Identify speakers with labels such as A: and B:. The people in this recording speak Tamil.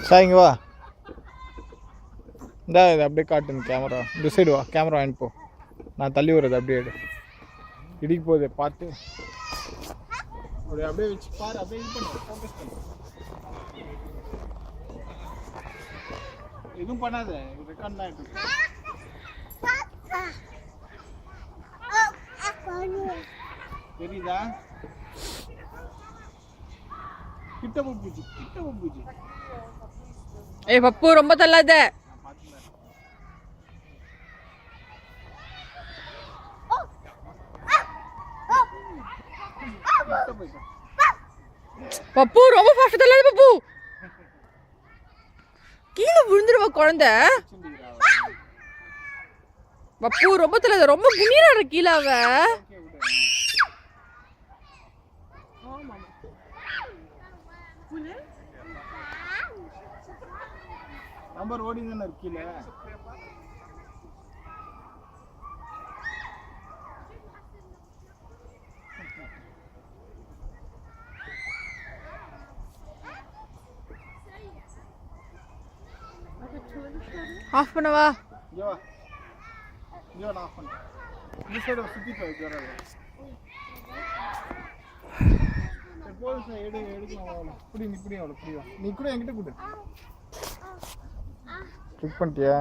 A: சாய்ங்க வா. இந்த அப்படியே காட்டுங்க கேமரா. இந்த சைடு வா, கேமரா வாங்கிட்டு போ. நான் தள்ளி வருது அப்படியே எடு. இடிக்க போகுது பார்த்து. அப்படியே வச்சு பாரு. அப்படியே இது பண்ணு, ஃபோக்கஸ் பண்ணு. எதுவும் பண்ணாத, ரெக்கார்ட் தான் இருக்கு. தெரியுதா? கிட்ட பூச்சி, கிட்ட பூச்சி.
B: ஏய் பப்பு ரொம்ப தள்ளாத. பப்பு ரொம்ப ஃபாஸ்ட் தள்ளாத பப்பு. கீழே விழுந்துருவா குழந்தை. பப்பு ரொம்ப தள்ளாத, ரொம்ப குனிறாரு கீழே அவ.
A: நம்பர் ஓடி தானே இருக்கீல.
B: ஆஃப் பண்ணவா?
A: இங்க வா, இங்க வா, ஆஃப் பண்ணு. இந்த சைடு சுத்தி போய் வரல. போலீஸ் எடுக்கலாம். இப்படி இப்படி அவ்வளோ புரியும். நீ கூட என்கிட்ட கூடு. கிளிக் பண்ணிட்டியா?